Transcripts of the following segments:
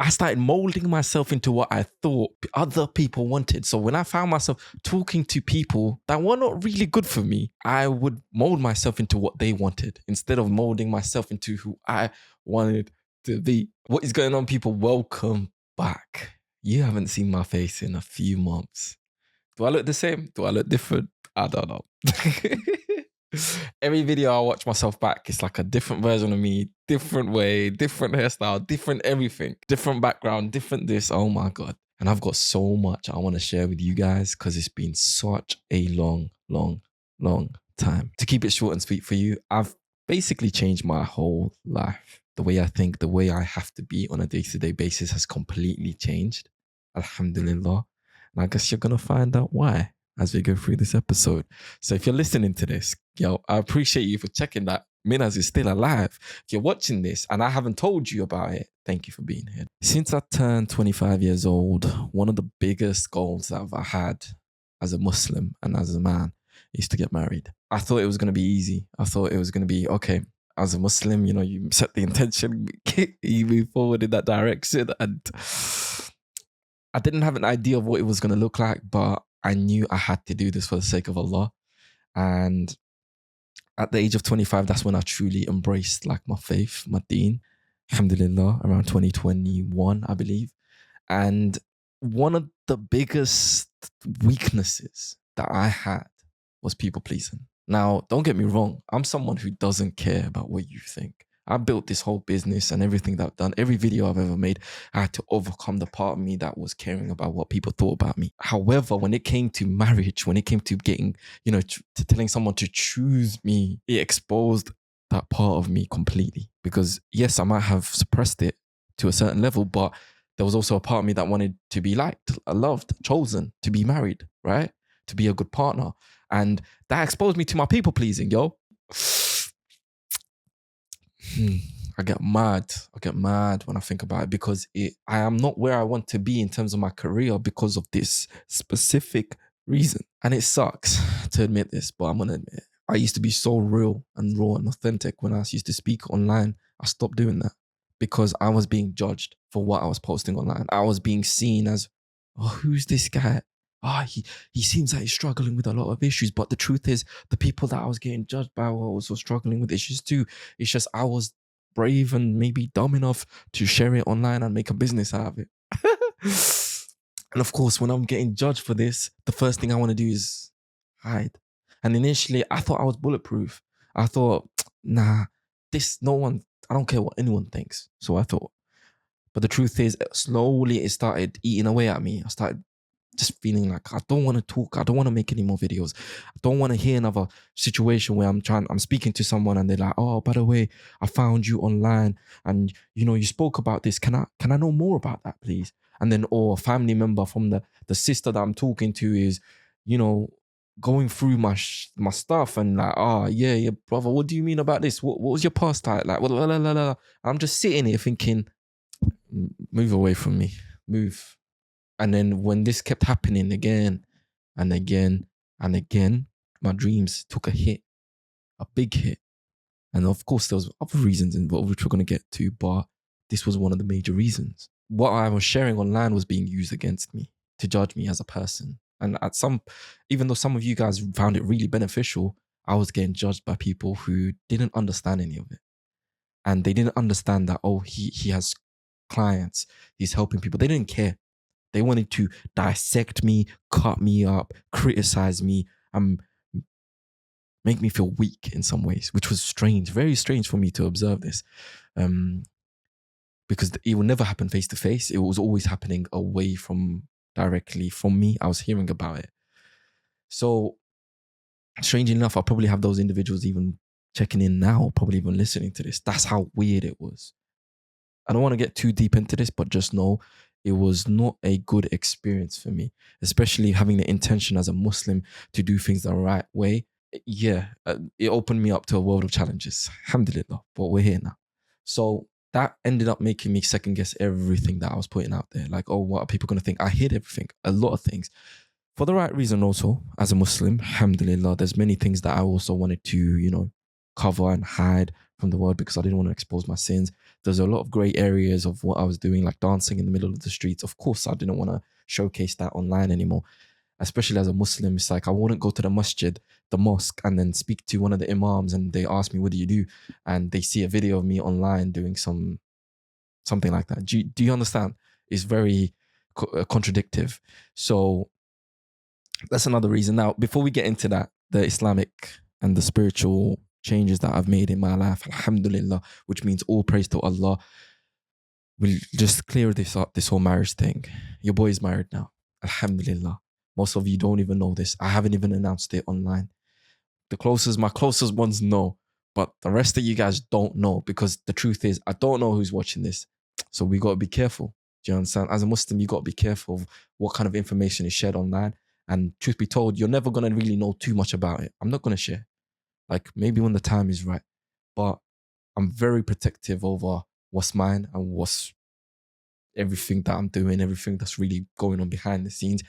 I started molding myself into what I thought other people wanted. So when I found myself talking to people that were not really good for me, I would mold myself into what they wanted instead of molding myself into who I wanted to be. What is going on, people? Welcome back. You haven't seen my face in a few months. Do I look the same? Do I look different? I don't know. Every video I watch myself back, it's like a different version of me, different way, different hairstyle, different everything, different background, different this. Oh my God. And I've got so much I want to share with you guys because it's been such a long time. To keep it short and sweet for you, I've basically changed my whole life. The way I think, the way I have to be on a day-to-day basis has completely changed. Alhamdulillah. And I guess you're going to find out why as we go through this episode. So if you're listening to this, yo, I appreciate you for checking that Minaz is still alive. If you're watching this and I haven't told you about it, thank you for being here. Since I turned 25 years old, one of the biggest goals that I've had as a Muslim and as a man is to get married. I thought it was going to be easy. I thought it was going to be, okay, as a Muslim, you set the intention, you move forward in that direction. And I didn't have an idea of what it was going to look like, but I knew I had to do this for the sake of Allah. And at the age of 25, that's when I truly embraced like my faith, my deen, alhamdulillah, around 2021, I believe. And one of the biggest weaknesses that I had was people pleasing. Now, don't get me wrong. I'm someone who doesn't care about what you think. I built this whole business and everything that I've done, every video I've ever made, I had to overcome the part of me that was caring about what people thought about me. However, when it came to marriage, when it came to getting, to telling someone to choose me, it exposed that part of me completely. Because yes, I might have suppressed it to a certain level, but there was also a part of me that wanted to be liked, loved, chosen, to be married, right? To be a good partner. And that exposed me to my people pleasing, yo. I get mad when I think about it because I am not where I want to be in terms of my career because of this specific reason. And it sucks to admit this, but I'm going to admit it. I used to be so real and raw and authentic when I used to speak online. I stopped doing that because I was being judged for what I was posting online. I was being seen as, oh, who's this guy? He seems like he's struggling with a lot of issues. But the truth is, the people that I was getting judged by were also struggling with issues too. It's just I was brave and maybe dumb enough to share it online and make a business out of it. And of course, when I'm getting judged for this, the first thing I want to do is hide. And initially, I thought I was bulletproof. I thought, nah, I don't care what anyone thinks. So I thought. But the truth is, slowly it started eating away at me. I started just feeling like I don't want to talk. I don't want to make any more videos. I don't want to hear another situation where I'm speaking to someone and they're like, oh, by the way, I found you online and you spoke about this. Can I know more about that, please? And then, or a family member from the sister that I'm talking to is, going through my stuff and like, oh yeah, brother, what do you mean about this? What was your past like? Like, I'm just sitting here thinking, move away from me, move. And then when this kept happening again and again and again, my dreams took a hit, a big hit. And of course, there was other reasons involved, which we're going to get to, but this was one of the major reasons. What I was sharing online was being used against me to judge me as a person. And even though some of you guys found it really beneficial, I was getting judged by people who didn't understand any of it. And they didn't understand that, oh, he has clients, he's helping people. They didn't care. They wanted to dissect me, cut me up, criticize me, and make me feel weak in some ways, which was strange, very strange for me to observe this. Because it would never happen face to face. It was always happening directly from me. I was hearing about it. So, strangely enough, I'll probably have those individuals even checking in now, probably even listening to this. That's how weird it was. I don't want to get too deep into this, but just know it was not a good experience for me, especially having the intention as a Muslim to do things the right way. Yeah, it opened me up to a world of challenges. Alhamdulillah, but we're here now. So that ended up making me second guess everything that I was putting out there. Like, oh, what are people going to think? I hid everything, a lot of things. For the right reason also, as a Muslim, alhamdulillah, there's many things that I also wanted to, cover and hide from the world because I didn't want to expose my sins. there's a lot of grey areas of what I was doing, like dancing in the middle of the streets. Of course, I didn't want to showcase that online anymore. Especially as a Muslim, it's like I wouldn't go to the masjid, the mosque, and then speak to one of the imams and they ask me, what do you do? And they see a video of me online doing something like that. Do you understand? It's very contradictive. So that's another reason. Now, before we get into that, the Islamic and the spiritual changes that I've made in my life, alhamdulillah, which means all praise to Allah, we'll just clear this up, this whole marriage thing. Your boy is married now, alhamdulillah. Most of you don't even know this. I haven't even announced it online. My closest ones know, but the rest of you guys don't know, because the truth is, I don't know who's watching this. So we got to be careful. Do you understand? As a Muslim, you got to be careful of what kind of information is shared online. And truth be told, you're never going to really know too much about it. I'm not going to share. Like, maybe when the time is right. But I'm very protective over what's mine and what's everything that I'm doing, everything that's really going on behind the scenes.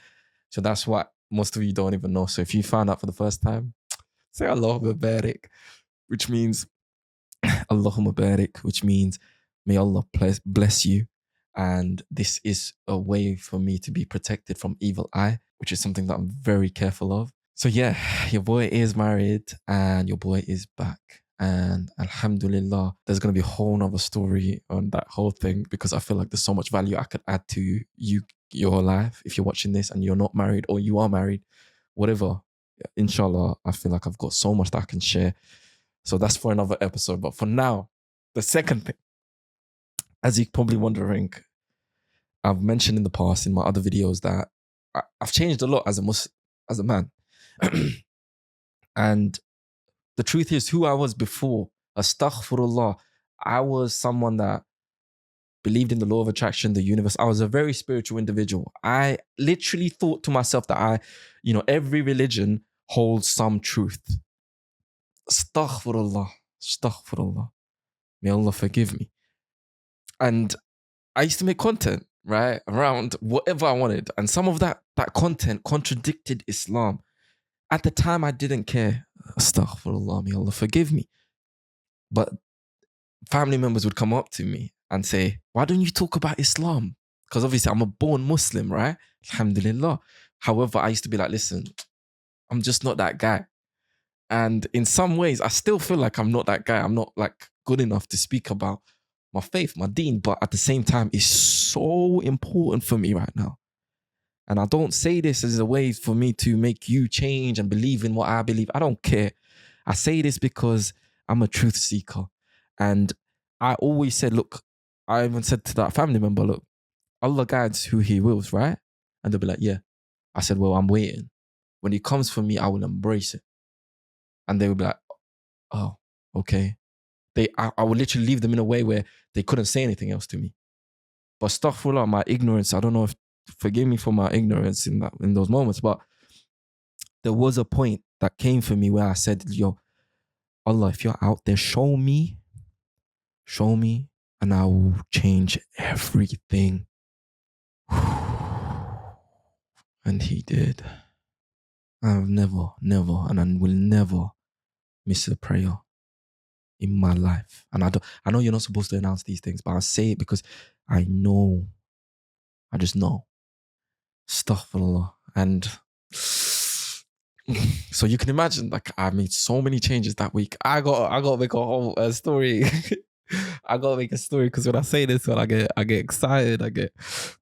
So that's what most of you don't even know. So if you find out for the first time, say Allahumma barik, which means Allahumma barik, which means may Allah bless you. And this is a way for me to be protected from evil eye, which is something that I'm very careful of. So yeah, your boy is married and your boy is back. And alhamdulillah, there's going to be a whole nother story on that whole thing, because I feel like there's so much value I could add to your life if you're watching this and you're not married, or you are married, whatever. Inshallah, I feel like I've got so much that I can share. So that's for another episode. But for now, the second thing, as you're probably wondering, I've mentioned in the past in my other videos that I've changed a lot as a man. And the truth is, who I was before, astaghfirullah, I was someone that believed in the law of attraction, the universe. I was a very spiritual individual. I literally thought to myself that every religion holds some truth. Astaghfirullah, astaghfirullah. May Allah forgive me. And I used to make content, right, around whatever I wanted. And some of that content contradicted Islam. At the time, I didn't care. Astaghfirullah, may Allah forgive me. But family members would come up to me and say, why don't you talk about Islam? Because obviously I'm a born Muslim, right? Alhamdulillah. However, I used to be like, listen, I'm just not that guy. And in some ways, I still feel like I'm not that guy. I'm not like good enough to speak about my faith, my deen. But at the same time, it's so important for me right now. And I don't say this as a way for me to make you change and believe in what I believe. I don't care. I say this because I'm a truth seeker. And I always said, look, I even said to that family member, look, Allah guides who he wills, right? And they'll be like, yeah. I said, well, I'm waiting. When he comes for me, I will embrace it. And they would be like, oh, okay. I would literally leave them in a way where they couldn't say anything else to me. But astaghfirullah, my ignorance, I don't know if, forgive me for my ignorance in those moments, but there was a point that came for me where I said, yo, Allah, if you're out there, show me, and I will change everything. And he did. I've never, and I will never miss a prayer in my life. And I know you're not supposed to announce these things, but I say it because I know. I just know. Astaghfirullah. And so you can imagine, like, I made so many changes that week. I got to make a whole story. I got to make a story, because when I say this, when I get excited, I get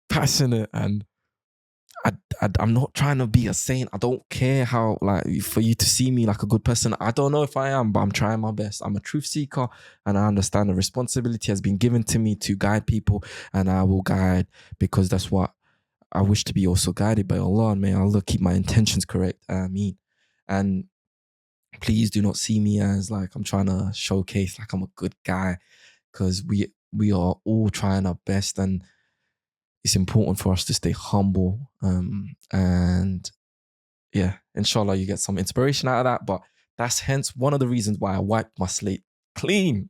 passionate, and I'm not trying to be a saint. I don't care how, like, for you to see me like a good person. I don't know if I am, but I'm trying my best. I'm a truth seeker, and I understand the responsibility has been given to me to guide people, and I will guide, because that's what I wish to be also guided by Allah. And may Allah keep my intentions correct. Ameen. And please do not see me as like I'm trying to showcase like I'm a good guy, because we are all trying our best, and it's important for us to stay humble. And yeah, inshallah, you get some inspiration out of that. But that's hence one of the reasons why I wiped my slate clean.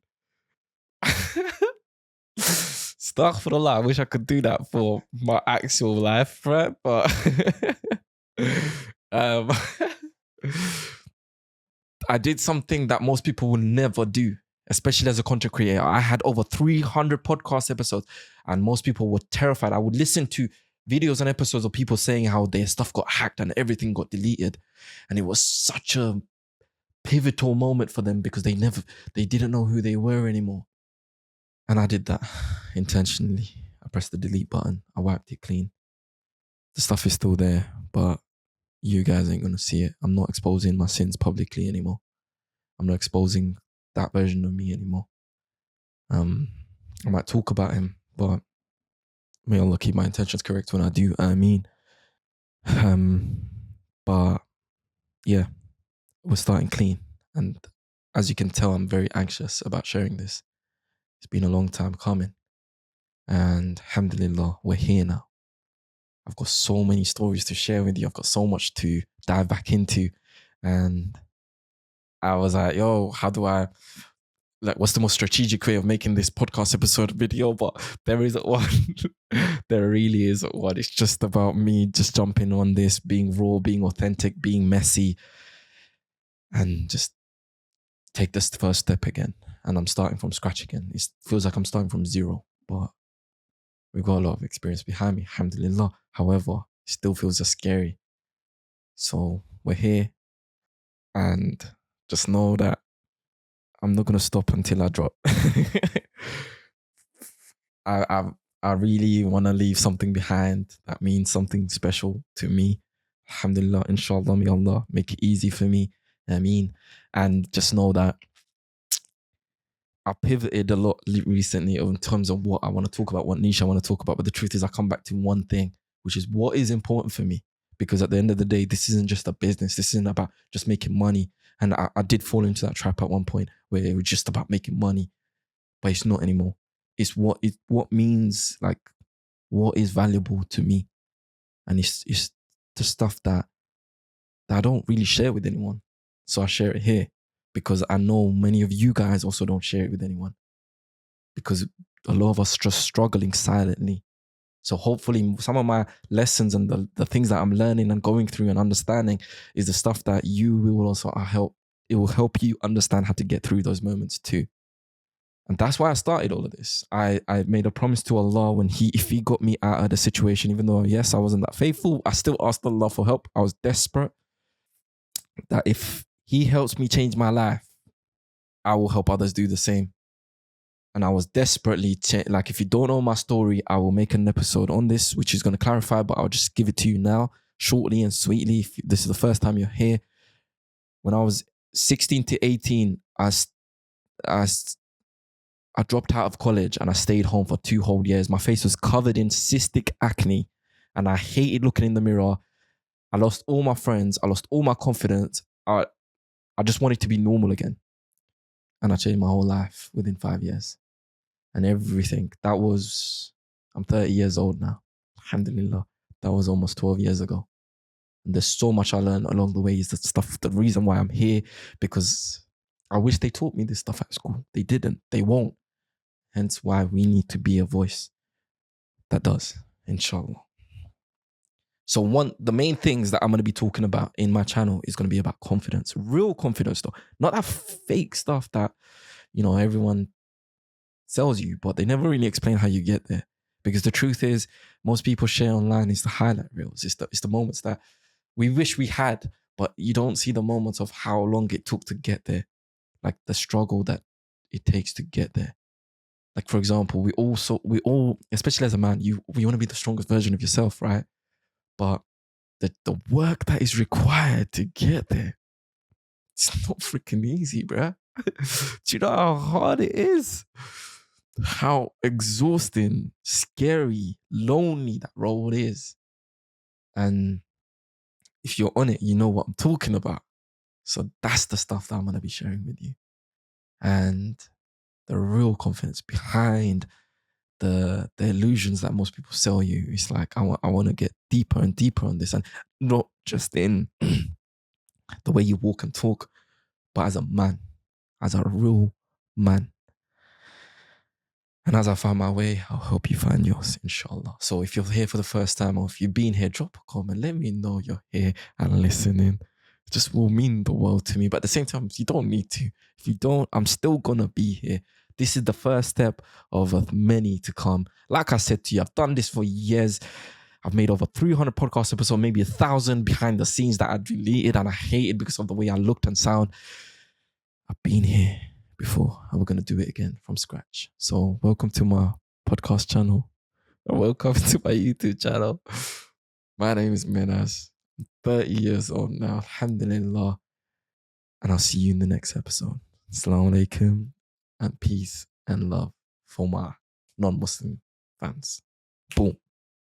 Astaghfirullah, I wish I could do that for my actual life, right? But I did something that most people will never do. especially as a content creator. I had over 300 podcast episodes, and most people were terrified. I would listen to videos and episodes of people saying how their stuff got hacked and everything got deleted. And it was such a pivotal moment for them because they didn't know who they were anymore. And I did that intentionally. I pressed the delete button. I wiped it clean. The stuff is still there, but you guys ain't gonna see it. I'm not exposing my sins publicly anymore. I'm not exposing that version of me anymore. I might talk about him, but may Allah keep my intentions correct when I do. But yeah, we're starting clean, and as you can tell, I'm very anxious about sharing this. It's been a long time coming, and alhamdulillah, we're here now. I've got so many stories to share with you. I've got so much to dive back into, and I was like, yo, how do I, like, what's the most strategic way of making this podcast episode video? But there isn't one. There really isn't one. It's just about me just jumping on this, being raw, being authentic, being messy, and just take this first step again. And I'm starting from scratch again. It feels like I'm starting from zero, but we've got a lot of experience behind me, alhamdulillah. However, it still feels just scary. So we're here, and just know that I'm not going to stop until I drop. I really want to leave something behind that means something special to me. Alhamdulillah, inshallah, may Allah make it easy for me. And just know that I pivoted a lot recently in terms of what I want to talk about, what niche I want to talk about. But the truth is I come back to one thing, which is what is important for me. Because at the end of the day, this isn't just a business. This isn't about just making money. And I did fall into that trap at one point where it was just about making money, but it's not anymore. It's what means, like, what is valuable to me. And it's the stuff that I don't really share with anyone. So I share it here because I know many of you guys also don't share it with anyone because a lot of us just struggling silently. So hopefully some of my lessons and the things that I'm learning and going through and understanding is the stuff that you will also help. It will help you understand how to get through those moments too. And that's why I started all of this. I made a promise to Allah if he got me out of the situation, even though, yes, I wasn't that faithful, I still asked Allah for help. I was desperate that if he helps me change my life, I will help others do the same. And I was desperately, like, if you don't know my story, I will make an episode on this, which is going to clarify, but I'll just give it to you now, shortly and sweetly. If this is the first time you're here, when I was 16 to 18, I dropped out of college and I stayed home for 2 whole years. My face was covered in cystic acne and I hated looking in the mirror. I lost all my friends. I lost all my confidence. I just wanted to be normal again. And I changed my whole life within 5 years. And everything. I'm 30 years old now. Alhamdulillah. That was almost 12 years ago. And there's so much I learned along the way. Is the reason why I'm here, because I wish they taught me this stuff at school. They didn't. They won't. Hence why we need to be a voice that does, inshallah. So the main things that I'm going to be talking about in my channel is going to be about confidence, real confidence though. Not that fake stuff that, everyone sells you, but they never really explain how you get there. Because the truth is, most people share online is the highlight reels. It's the moments that we wish we had, but you don't see the moments of how long it took to get there. Like the struggle that it takes to get there. Like, for example, we all, especially as a man, we want to be the strongest version of yourself, right? But the work that is required to get there, it's not freaking easy, bruh. Do you know how hard it is? How exhausting, scary, lonely that road is. And if you're on it, you know what I'm talking about. So that's the stuff that I'm going to be sharing with you. And the real confidence behind the illusions that most people sell you. It's like, I want to get deeper and deeper on this, and not just in the way you walk and talk, but as a man, as a real man. And as I find my way, I'll help you find yours, inshallah. So if you're here for the first time, or if you've been here, drop a comment. Let me know you're here and listening. just will mean the world to me. But at the same time, you don't need to. If you don't, I'm still gonna be here. This is the first step of many to come. Like I said to you, I've done this for years. I've made over 300 podcast episodes, maybe 1,000 behind the scenes that I deleted and I hated because of the way I looked and sound. I've been here before and we're going to do it again from scratch. So welcome to my podcast channel. Welcome to my YouTube channel. My name is Menas. I'm 30 years old now. Alhamdulillah. And I'll see you in the next episode. Assalamu alaikum and peace and love for my non-Muslim fans. Boom.